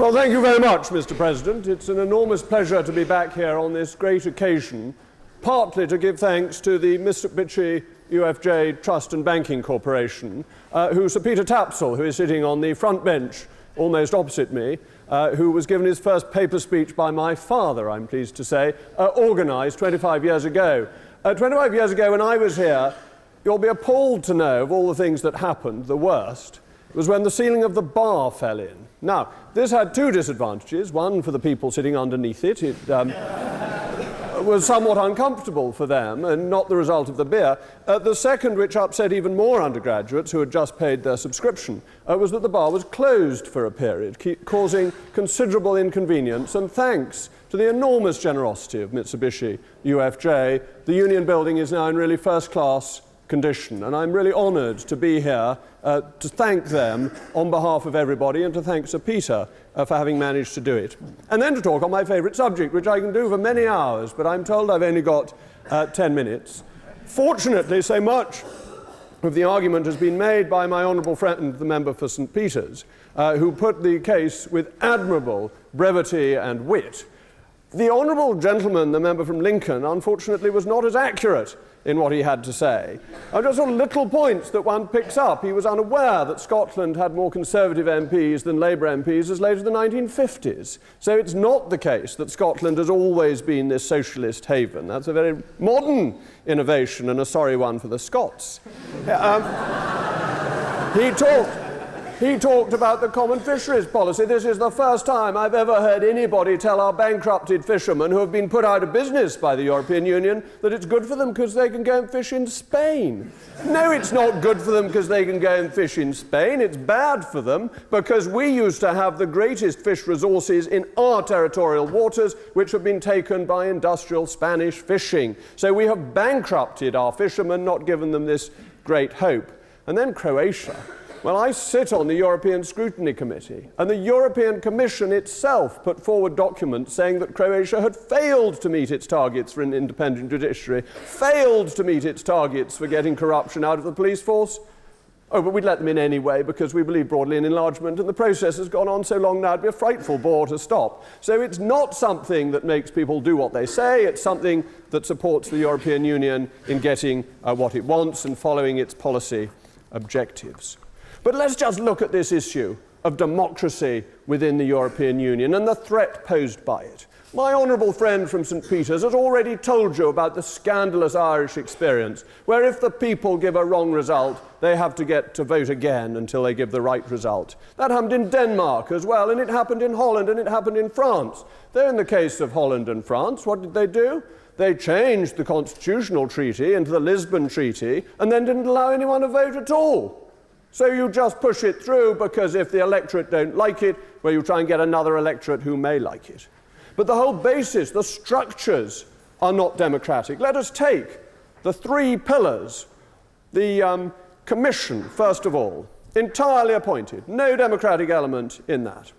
Well, thank you very much, Mr. President. It's an enormous pleasure to be back here on this great occasion, partly to give thanks to the Mitsubishi UFJ Trust and Banking Corporation, who Sir Peter Tapsell, who is sitting on the front bench almost opposite me, who was given his first paper speech by my father, I'm pleased to say, organised 25 years ago. 25 years ago when I was here, you'll be appalled to know of all the things that happened, the worst, was when the ceiling of the bar fell in. Now, this had two disadvantages. One, for the people sitting underneath it. It was somewhat uncomfortable for them and not the result of the beer. The second, which upset even more undergraduates who had just paid their subscription, was that the bar was closed for a period, causing considerable inconvenience. And thanks to the enormous generosity of Mitsubishi UFJ, the Union Building is now in really first-class condition, and I'm really honoured to be here to thank them on behalf of everybody and to thank Sir Peter for having managed to do it. And then to talk on my favourite subject, which I can do for many hours, but I'm told I've only got 10 minutes. Fortunately, so much of the argument has been made by my honourable friend, the member for St Peters, who put the case with admirable brevity and wit. The honourable gentleman, the member from Lincoln, unfortunately was not as accurate in what he had to say. Just sort of little points that one picks up. He was unaware that Scotland had more Conservative MPs than Labour MPs as late as the 1950s. So it's not the case that Scotland has always been this socialist haven. That's a very modern innovation and a sorry one for the Scots. He talked about the common fisheries policy. This is the first time I've ever heard anybody tell our bankrupted fishermen who have been put out of business by the European Union that it's good for them because they can go and fish in Spain. No, it's not good for them because they can go and fish in Spain. It's bad for them because we used to have the greatest fish resources in our territorial waters, which have been taken by industrial Spanish fishing. So we have bankrupted our fishermen, not given them this great hope. And then Croatia. Well, I sit on the European Scrutiny Committee, and the European Commission itself put forward documents saying that Croatia had failed to meet its targets for an independent judiciary, failed to meet its targets for getting corruption out of the police force. Oh, but we'd let them in anyway because we believe broadly in enlargement, and the process has gone on so long now it'd be a frightful bore to stop. So it's not something that makes people do what they say, it's something that supports the European Union in getting what it wants and following its policy objectives. But let's just look at this issue of democracy within the European Union and the threat posed by it. My honourable friend from St Peters has already told you about the scandalous Irish experience, where if the people give a wrong result, they have to get to vote again until they give the right result. That happened in Denmark as well, and it happened in Holland, and it happened in France. Though in the case of Holland and France, what did they do? They changed the constitutional treaty into the Lisbon Treaty and then didn't allow anyone to vote at all. So you just push it through because if the electorate don't like it, well, you try and get another electorate who may like it. But the whole basis, the structures are not democratic. Let us take the three pillars. The Commission, first of all, entirely appointed, no democratic element in that.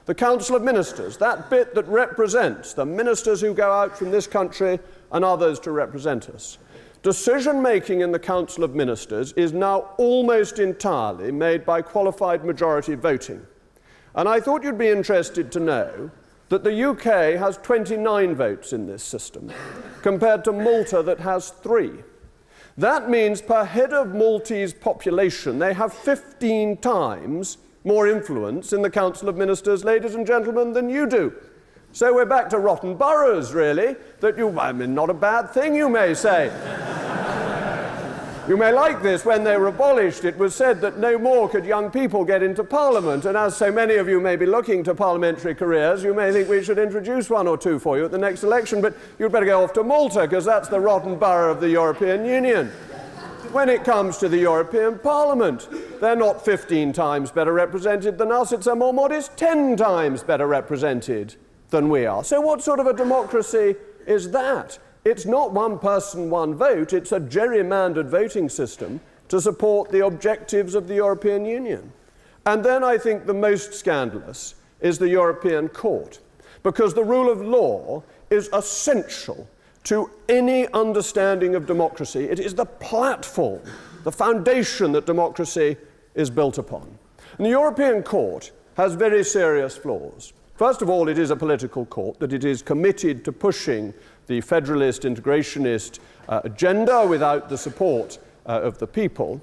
The Council of Ministers, that bit that represents the ministers who go out from this country and others to represent us. Decision-making in the Council of Ministers is now almost entirely made by qualified majority voting. And I thought you'd be interested to know that the UK has 29 votes in this system, compared to Malta that has 3. That means per head of Maltese population, they have 15 times more influence in the Council of Ministers, ladies and gentlemen, than you do. So we're back to rotten boroughs, really, not a bad thing, you may say. You may like this. When they were abolished, it was said that no more could young people get into Parliament, and as so many of you may be looking to parliamentary careers, you may think we should introduce one or two for you at the next election, but you'd better go off to Malta, because that's the rotten borough of the European Union. When it comes to the European Parliament, they're not 15 times better represented than us, it's a more modest 10 times better represented than we are. So what sort of a democracy is that? It's not one person, one vote, it's a gerrymandered voting system to support the objectives of the European Union. And then I think the most scandalous is the European Court, because the rule of law is essential to any understanding of democracy. It is the platform, the foundation that democracy is built upon. And the European Court has very serious flaws. First of all, it is a political court, that it is committed to pushing the federalist, integrationist agenda without the support of the people.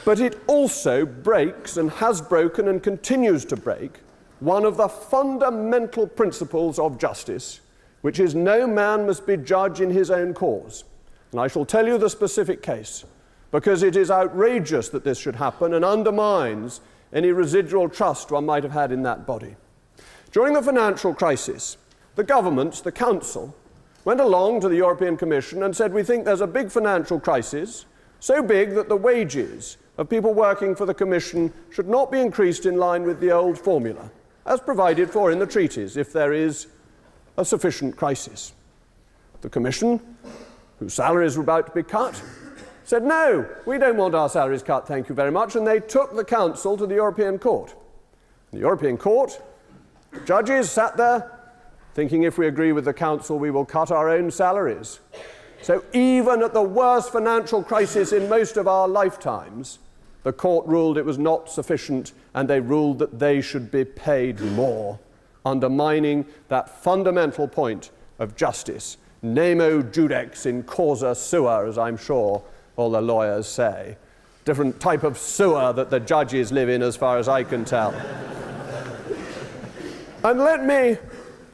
But it also breaks and has broken and continues to break one of the fundamental principles of justice, which is no man must be judge in his own cause. And I shall tell you the specific case, because it is outrageous that this should happen and undermines any residual trust one might have had in that body. During the financial crisis, the governments, the Council, went along to the European Commission and said, we think there's a big financial crisis, so big that the wages of people working for the Commission should not be increased in line with the old formula, as provided for in the treaties, if there is a sufficient crisis. The Commission, whose salaries were about to be cut, said, no, we don't want our salaries cut, thank you very much, and they took the Council to the European Court. The European Court, the judges sat there thinking, if we agree with the Council, we will cut our own salaries. So even at the worst financial crisis in most of our lifetimes, the court ruled it was not sufficient, and they ruled that they should be paid more, undermining that fundamental point of justice. Nemo judex in causa sua, as I'm sure all the lawyers say. Different type of sewer that the judges live in, as far as I can tell. And let me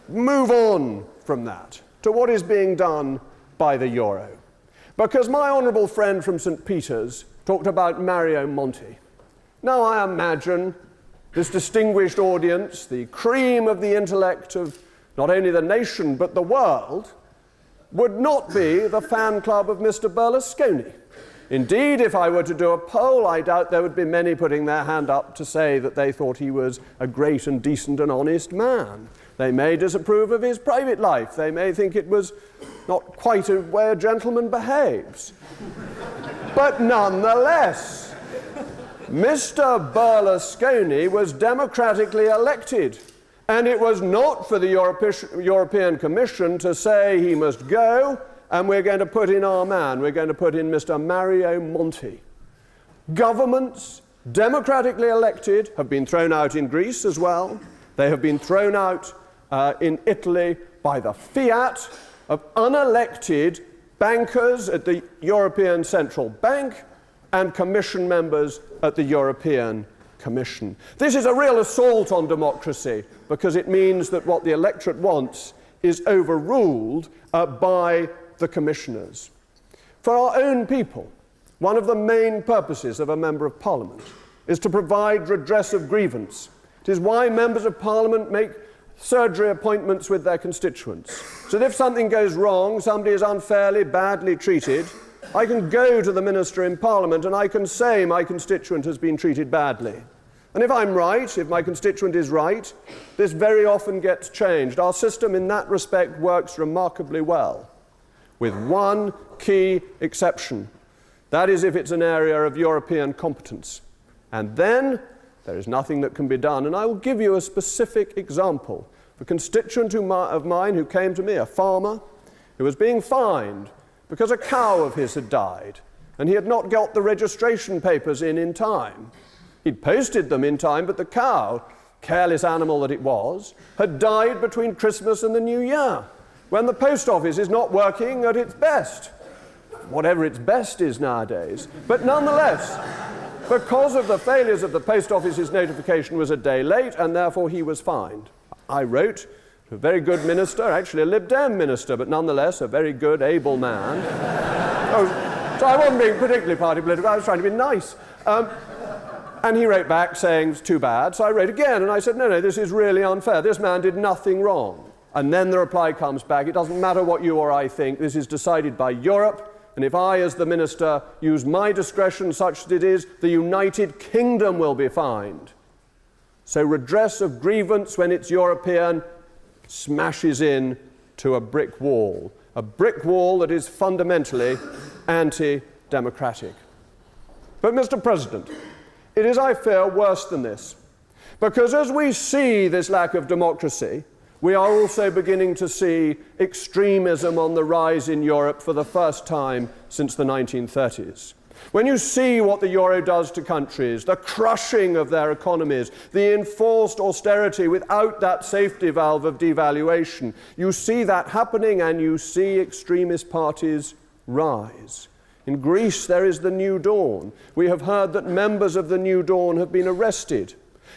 move on from that to what is being done by the euro. Because my honourable friend from St. Peter's talked about Mario Monti. Now I imagine this distinguished audience, the cream of the intellect of not only the nation but the world, would not be the fan club of Mr. Berlusconi. Indeed, if I were to do a poll, I doubt there would be many putting their hand up to say that they thought he was a great and decent and honest man. They may disapprove of his private life. They may think it was not quite a way a gentleman behaves. But nonetheless, Mr. Berlusconi was democratically elected, and it was not for the European Commission to say he must go, and we're going to put in our man. We're going to put in Mr. Mario Monti. Governments, democratically elected, have been thrown out in Greece as well. They have been thrown out in Italy by the fiat of unelected bankers at the European Central Bank and commission members at the European Commission. This is a real assault on democracy, because it means that what the electorate wants is overruled by the commissioners. For our own people, one of the main purposes of a Member of Parliament is to provide redress of grievance. It is why members of Parliament make surgery appointments with their constituents. So that if something goes wrong, somebody is unfairly, badly treated, I can go to the minister in Parliament and I can say my constituent has been treated badly. And if I'm right, if my constituent is right, this very often gets changed. Our system in that respect works remarkably well, with one key exception. That is if it's an area of European competence. And then there is nothing that can be done. And I will give you a specific example. A constituent of mine who came to me, a farmer, who was being fined because a cow of his had died, and he had not got the registration papers in time. He'd posted them in time, but the cow, careless animal that it was, had died between Christmas and the New Year, when the post office is not working at its best, whatever its best is nowadays. But nonetheless, because of the failures of the post office, his notification was a day late, and therefore he was fined. I wrote to a very good minister, actually a Lib Dem minister, but nonetheless a very good, able man. So I wasn't being particularly party political, I was trying to be nice. And he wrote back saying, it's too bad. So I wrote again, and I said, no, this is really unfair. This man did nothing wrong. And then the reply comes back, it doesn't matter what you or I think, this is decided by Europe, and if I, as the minister, use my discretion such that it is, the United Kingdom will be fined. So redress of grievance when it's European smashes in to a brick wall that is fundamentally anti-democratic. But Mr. President, it is, I fear, worse than this. Because as we see this lack of democracy, we are also beginning to see extremism on the rise in Europe for the first time since the 1930s. When you see what the euro does to countries, the crushing of their economies, the enforced austerity without that safety valve of devaluation, you see that happening and you see extremist parties rise. In Greece, there is the New Dawn. We have heard that members of the New Dawn have been arrested.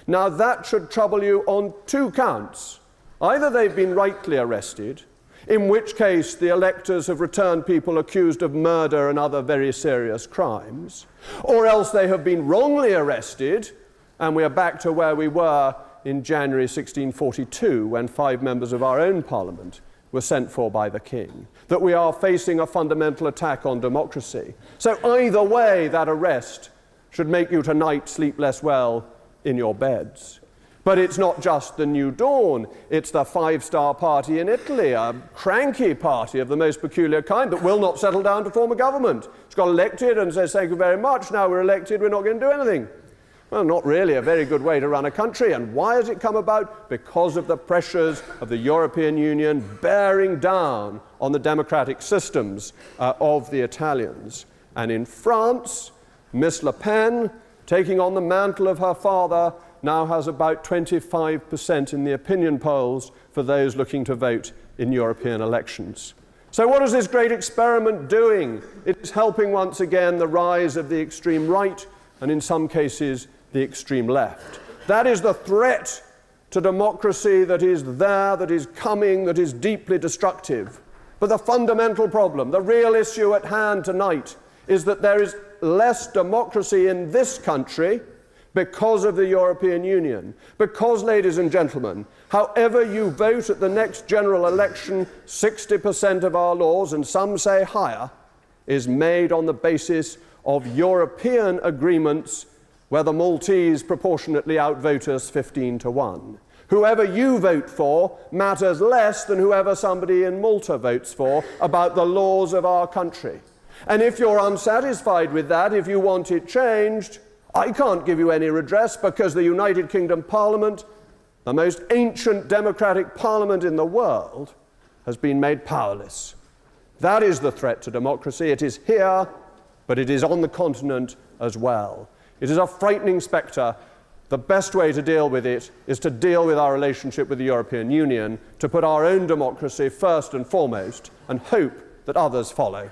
Now, that should trouble you on two counts. Either they've been rightly arrested, in which case the electors have returned people accused of murder and other very serious crimes, or else they have been wrongly arrested, and we are back to where we were in January 1642, when 5 members of our own parliament were sent for by the king, that we are facing a fundamental attack on democracy. So either way, that arrest should make you tonight sleep less well in your beds. But it's not just the New Dawn, it's the Five-Star Party in Italy, a cranky party of the most peculiar kind that will not settle down to form a government. It's got elected and says, thank you very much, now we're elected, we're not going to do anything. Well, not really a very good way to run a country. And why has it come about? Because of the pressures of the European Union bearing down on the democratic systems of the Italians. And in France, Miss Le Pen, taking on the mantle of her father, now has about 25% in the opinion polls for those looking to vote in European elections. So what is this great experiment doing? It's helping once again the rise of the extreme right and in some cases the extreme left. That is the threat to democracy that is there, that is coming, that is deeply destructive. But the fundamental problem, the real issue at hand tonight, is that there is less democracy in this country because of the European Union. Because, ladies and gentlemen, however you vote at the next general election, 60% of our laws, and some say higher, is made on the basis of European agreements where the Maltese proportionately outvote us 15-1. Whoever you vote for matters less than whoever somebody in Malta votes for about the laws of our country. And if you're unsatisfied with that, if you want it changed, I can't give you any redress because the United Kingdom Parliament, the most ancient democratic parliament in the world, has been made powerless. That is the threat to democracy. It is here, but it is on the continent as well. It is a frightening spectre. The best way to deal with it is to deal with our relationship with the European Union, to put our own democracy first and foremost, and hope that others follow.